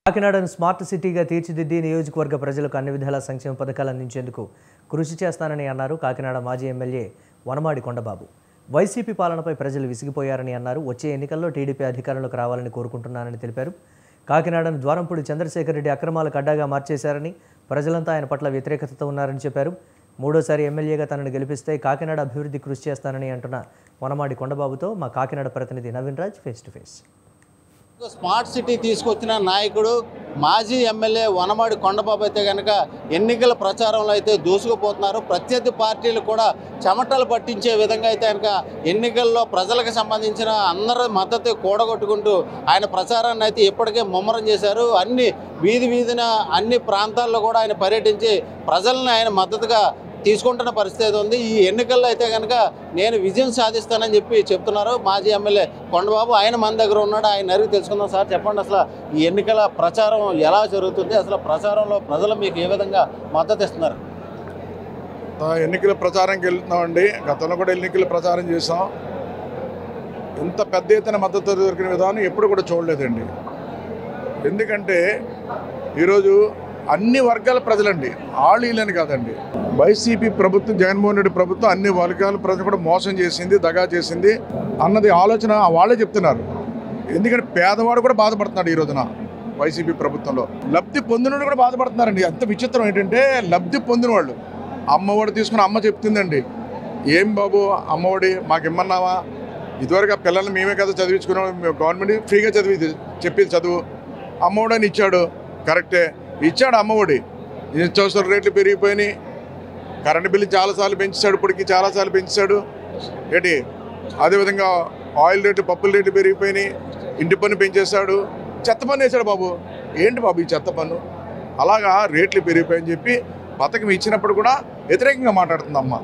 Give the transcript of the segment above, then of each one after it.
కాకినాడను smart సిటీగా తీర్చిదిద్ది నియోజకవర్గ ప్రజలకు అన్ని విధాల సంక్షేమ పథకాలు అందించేందుకు కృషి చేస్తానని అన్నారు కాకినాడ మాజీ ఎమ్మెల్యే వనమాడి కొండబాబు. వైసీపీ పాలనపై ప్రజలు విసిగిపోయారని అన్నారు. వచ్చే ఎన్నికల్లో టీడీపీ అధికారంలోకి రావాలని కోరుకుంటున్నానని తెలిపారు. కాకినాడను ద్వారంపూడి చంద్రశేఖర్ రెడ్డి అక్రమాలకు అడ్డాగా మార్చేశారని, ప్రజలంతా ఆయన పట్ల వ్యతిరేకతతో ఉన్నారని చెప్పారు. మూడోసారి ఎమ్మెల్యేగా తనను గెలిపిస్తే కాకినాడ అభివృద్ధి కృషి చేస్తానని అంటున్న వనమాడి కొండబాబుతో మా కాకినాడ ప్రతినిధి Naveen Raj face to face. Smart city తీసుకొచ్చిన నాయకుడు మాజీ ఎమ్మెల్యే వనమాడి కొండబాబు అయితే కనుక ఎన్నికల ప్రచారంలో అయితే దూసుకుపోతున్నారు. ప్రత్యర్థి పార్టీలు కూడా చెమటలు పట్టించే విధంగా అయితే కనుక ఎన్నికల్లో ప్రజలకు సంబంధించిన అందరి మద్దతు కూడగొట్టుకుంటూ ఆయన ప్రచారాన్ని అయితే ఇప్పటికే ముమ్మరం చేశారు. అన్ని వీధిన అన్ని ప్రాంతాల్లో కూడా ఆయన పర్యటించి ప్రజలను ఆయన మద్దతుగా తీసుకుంటున్న పరిస్థితి ఉంది. ఈ ఎన్నికల్లో అయితే కనుక నేను విజయం సాధిస్తానని చెప్తున్నారు మాజీ ఎమ్మెల్యే కొండబాబు. ఆయన మన దగ్గర ఉన్నాడు, ఆయన అడిగి తెలుసుకుందాం. సార్ చెప్పండి, అసలు ఈ ఎన్నికల ప్రచారం ఎలా జరుగుతుంది? అసలు ప్రచారంలో ప్రజలు మీకు ఏ విధంగా మద్దతు ఇస్తున్నారు? ఎన్నికల ప్రచారంకి వెళ్తున్నామండి. గతంలో కూడా ఎన్నికల ప్రచారం చేసాం. ఇంత పెద్ద ఎత్తున మద్దతు దొరికిన విధానం ఎప్పుడు కూడా చూడలేదండి. ఎందుకంటే ఈరోజు అన్ని వర్గాల ప్రజలండి, ఆళీలని కాదండి. వైసీపీ ప్రభుత్వం, జగన్మోహన్ రెడ్డి ప్రభుత్వం అన్ని వర్గాల ప్రజలు కూడా మోసం చేసింది, దగా చేసింది అన్నది ఆలోచన వాళ్ళే చెప్తున్నారు. ఎందుకంటే పేదవాడు కూడా బాధపడుతున్నాడు ఈ రోజున వైసీపీ ప్రభుత్వంలో. లబ్ధి పొందిన కూడా బాధపడుతున్నారండి. అంత విచిత్రం ఏంటంటే లబ్ధి పొందిన వాళ్ళు అమ్మఒడి తీసుకుని అమ్మ చెప్తుందండి, ఏం బాబు అమ్మఒడి మాకు ఇమ్మన్నావా? ఇదివరకు ఆ పిల్లల్ని మేమే కదా చదివించుకున్నాం, గవర్నమెంట్ ఫ్రీగా చెప్పేది చదువు. అమ్మఒడి అని ఇచ్చాడు, కరెక్టే ఇచ్చాడు అమ్మఒడి. నిత్యావసర రేట్లు పెరిగిపోయినాయి, కరెంటు బిల్లు చాలాసార్లు పెంచాడు, ఇప్పటికి చాలాసార్లు పెంచాడు ఏంటి. అదేవిధంగా ఆయిల్ రేట్లు, పప్పుల రేట్లు పెరిగిపోయినాయి, ఇంటి పన్ను పెంచేశాడు, చెత్త పన్ను వేసాడు. బాబు ఏంటి బాబు ఈ చెత్త పన్ను? అలాగా రేట్లు పెరిగిపోయని చెప్పి పథకం ఇచ్చినప్పుడు కూడా వ్యతిరేకంగా మాట్లాడుతుంది అమ్మ.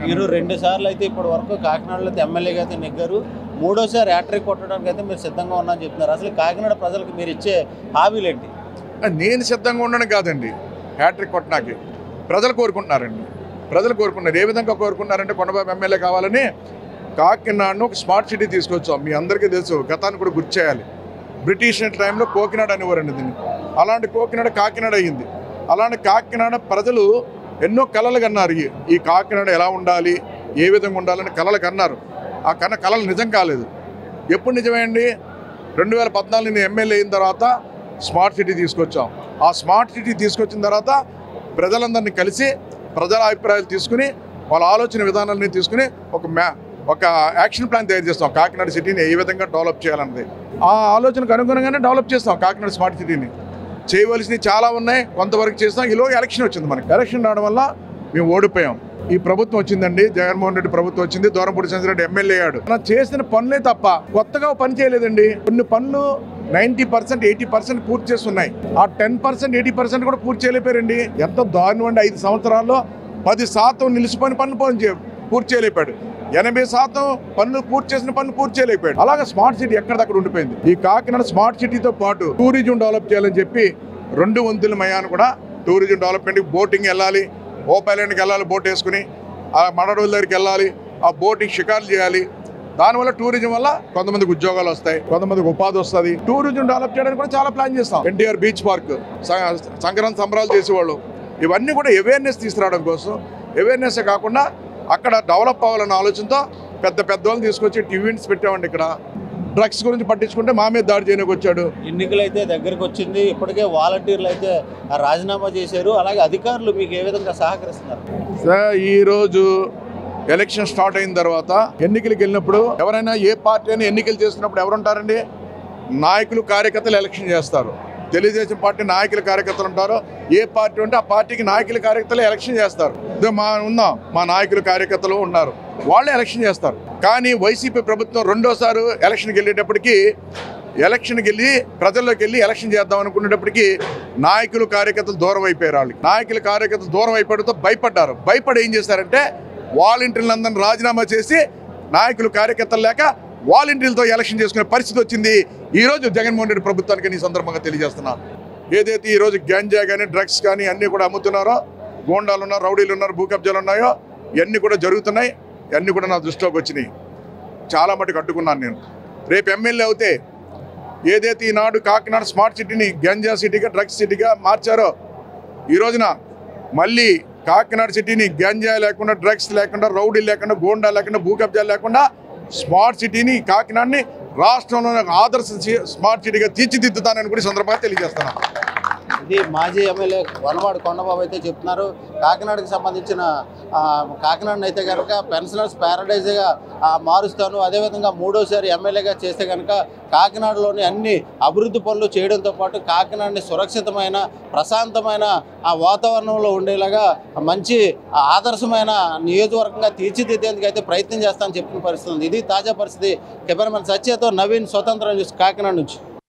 మీరు 2 సార్లు అయితే ఇప్పటి వరకు కాకినాడలో అయితే ఎమ్మెల్యేగా అయితే నెగ్గారు. మూడోసారి హ్యాట్రిక్ కొట్టడానికి అయితే మీరు సిద్ధంగా ఉన్నారని చెప్తున్నారు. అసలు కాకినాడ ప్రజలకు మీరు ఇచ్చే హామీలు ఏంటి? నేను సిద్ధంగా ఉండడం కాదండి, హ్యాట్రిక్ కొట్టడానికి ప్రజలు కోరుకుంటున్నారండి. ప్రజలు కోరుకున్నారు. ఏ విధంగా కోరుకున్నారంటే కొండబాబు ఎమ్మెల్యే కావాలని కాకినాడను ఒక స్మార్ట్ సిటీ తీసుకొచ్చాం. మీ అందరికీ తెలుసు, గతాన్ని కూడా గుర్తు చేయాలి. బ్రిటిష్ టైంలో కోకినాడ అనేవారండి దీన్ని. అలాంటి కోకినాడ కాకినాడ అయ్యింది. అలాంటి కాకినాడ ప్రజలు ఎన్నో కలలు కన్నారు. ఈ కాకినాడ ఎలా ఉండాలి, ఏ విధంగా ఉండాలని కలలు కన్నారు. ఆ కళలు నిజం కాలేదు. ఎప్పుడు నిజమేండి? 2014 నేను ఎమ్మెల్యే అయిన తర్వాత స్మార్ట్ సిటీ తీసుకొచ్చాం. ఆ స్మార్ట్ సిటీ తీసుకొచ్చిన తర్వాత ప్రజలందరినీ కలిసి ప్రజల అభిప్రాయాలు తీసుకుని వాళ్ళ ఆలోచన విధానాలని తీసుకుని ఒక యాక్షన్ ప్లాన్ తయారు చేస్తాం. కాకినాడ సిటీని ఏ విధంగా డెవలప్ చేయాలన్నది ఆ ఆలోచనకు అనుగుణంగానే డెవలప్ చేస్తాం. కాకినాడ స్మార్ట్ సిటీని చేయవలసినవి చాలా ఉన్నాయి, కొంతవరకు చేస్తాం. ఈలో ఎలక్షన్ వచ్చింది. మనకి ఎలక్షన్ రావడం వల్ల మేము ఓడిపోయాం. ఈ ప్రభుత్వం వచ్చిందండి, జగన్మోహన్ రెడ్డి ప్రభుత్వం వచ్చింది. ద్వారంపూడి చంద్రశేఖర్ రెడ్డి ఎమ్మెల్యే అయ్యాడు. మనం చేసిన పనులే తప్ప కొత్తగా పని చేయలేదండి. కొన్ని పనులు 90%, 80% పూర్తి చేస్తున్నాయి. ఆ 10%, 80% కూడా పూర్తి చేయలేపారండి. ఎంత దారుణం అండి. 5 సంవత్సరాల్లో 10% నిలిచిపోయిన పనులు పూర్తి చేయలేపాడు. 80% పనులు పూర్తి చేసిన పనులు పూర్తి చేయలేపాడు. అలాగే స్మార్ట్ సిటీ ఎక్కడిదక్కడ ఉండిపోయింది. ఈ కాకినాడ స్మార్ట్ సిటీతో పాటు టూరిజం డెవలప్ చేయాలని చెప్పి 2 వంతుల మయాన్ని కూడా టూరిజం డెవలప్మెంట్కి బోటింగ్ వెళ్ళాలి, ఓపైలాండ్కి వెళ్ళాలి, బోట్ వేసుకుని ఆ మడడోళ్ళ దగ్గరికి వెళ్ళాలి, ఆ బోటింగ్ షికార్లు చేయాలి. దానివల్ల టూరిజం వల్ల కొంతమందికి ఉద్యోగాలు వస్తాయి, కొంతమందికి ఉపాధి వస్తుంది. టూరిజం డెవలప్ చేయడానికి కూడా చాలా ప్లాన్ చేస్తాం. ఎన్టీఆర్ బీచ్ పార్క్, సంక్రాంతి సంబరాలు చేసేవాళ్ళు, ఇవన్నీ కూడా అవేర్నెస్ తీసుకురావడం కోసం. అవేర్నెస్ కాకుండా అక్కడ డెవలప్ అవ్వాలన్న ఆలోచనతో పెద్ద వాళ్ళని తీసుకొచ్చి ఈవెంట్స్ పెట్టామండి. ఇక్కడ డ్రగ్స్ గురించి పట్టించుకుంటే మా మీద దాడి చేయడానికి వచ్చాడు. ఎన్నికలు అయితే దగ్గరకు వచ్చింది. ఇప్పటికే వాలంటీర్లు అయితే రాజీనామా చేశారు. అలాగే అధికారులు మీకు ఏ విధంగా సహకరిస్తున్నారు? ఈరోజు ఎలక్షన్ స్టార్ట్ అయిన తర్వాత ఎన్నికలకు వెళ్ళినప్పుడు ఎవరైనా ఏ పార్టీ అయినా ఎన్నికలు చేస్తున్నప్పుడు ఎవరుంటారండి? నాయకులు, కార్యకర్తలు ఎలక్షన్ చేస్తారు. తెలుగుదేశం పార్టీ నాయకులు, కార్యకర్తలు ఉంటారు. ఏ పార్టీ ఉంటే ఆ పార్టీకి నాయకులు, కార్యకర్తలు ఎలక్షన్ చేస్తారు. మా నాయకులు, కార్యకర్తలు ఉన్నారు, వాళ్ళే ఎలక్షన్ చేస్తారు. కానీ వైసీపీ ప్రభుత్వం రెండోసారి ఎలక్షన్కి వెళ్ళేటప్పటికి ప్రజల్లోకి వెళ్ళి ఎలక్షన్ చేద్దాం అనుకునేటప్పటికి నాయకులు, కార్యకర్తలు దూరం అయిపోయారు. వాళ్ళకి నాయకులు, కార్యకర్తలు దూరం అయిపోవడంతో భయపడ్డారు. భయపడి ఏం చేశారంటే వాలంటీర్లందరినీ రాజీనామా చేసి నాయకులు, కార్యకర్తలు లేక వాలంటీర్లతో ఎలక్షన్ చేసుకునే పరిస్థితి వచ్చింది ఈరోజు జగన్మోహన్ రెడ్డి ప్రభుత్వానికి. ఈ సందర్భంగా తెలియజేస్తున్నాను, ఏదైతే ఈరోజు గంజా కానీ, డ్రగ్స్ కానీ అన్నీ కూడా అమ్ముతున్నారో, గోండాలు ఉన్నారు, రౌడీలు ఉన్నారు, భూ కబ్జాలు ఉన్నాయో, ఇవన్నీ కూడా జరుగుతున్నాయి. ఇవన్నీ కూడా నా దృష్టిలోకి వచ్చినాయి. చాలా మటుకు అడ్డుకున్నాను నేను. రేపు ఎమ్మెల్యే అవుతే ఏదైతే ఈనాడు కాకినాడ స్మార్ట్ సిటీని గంజా సిటీగా డ్రగ్స్ సిటీగా మార్చారో ఈ రోజున మళ్ళీ కాకినాడ సిటీని గంజా లేకుండా డ్రగ్స్ లేకుండా రౌడీ లేకుండా గోండా లేకుండా భూ కబ్జాలు లేకుండా స్మార్ట్ సిటీని కాకినాడని రాష్ట్రంలోనే ఆదర్శ స్మార్ట్ సిటీగా తీర్చిదిద్దుతానని కూడా సందర్భంగా తెలియజేస్తున్నాను. ఇది మాజీ ఎమ్మెల్యే వనమాడి కొండబాబు అయితే చెప్తున్నారు. కాకినాడకి సంబంధించిన కాకినాడని అయితే కనుక పెన్షనర్స్ ప్యారడైజ్గా మారుస్తాను, అదేవిధంగా మూడోసారి ఎమ్మెల్యేగా చేస్తే కనుక కాకినాడలోని అన్ని అభివృద్ధి పనులు చేయడంతో పాటు కాకినాడని సురక్షితమైన ప్రశాంతమైన ఆ వాతావరణంలో ఉండేలాగా మంచి ఆదర్శమైన నియోజకవర్గంగా తీర్చిదిద్దేందుకు అయితే ప్రయత్నం చేస్తానని చెప్పిన పరిస్థితి ఉంది. ఇది తాజా పరిస్థితి. కెమెరామెన్ సత్యతో నవీన్, స్వతంత్ర న్యూస్, కాకినాడ నుంచి.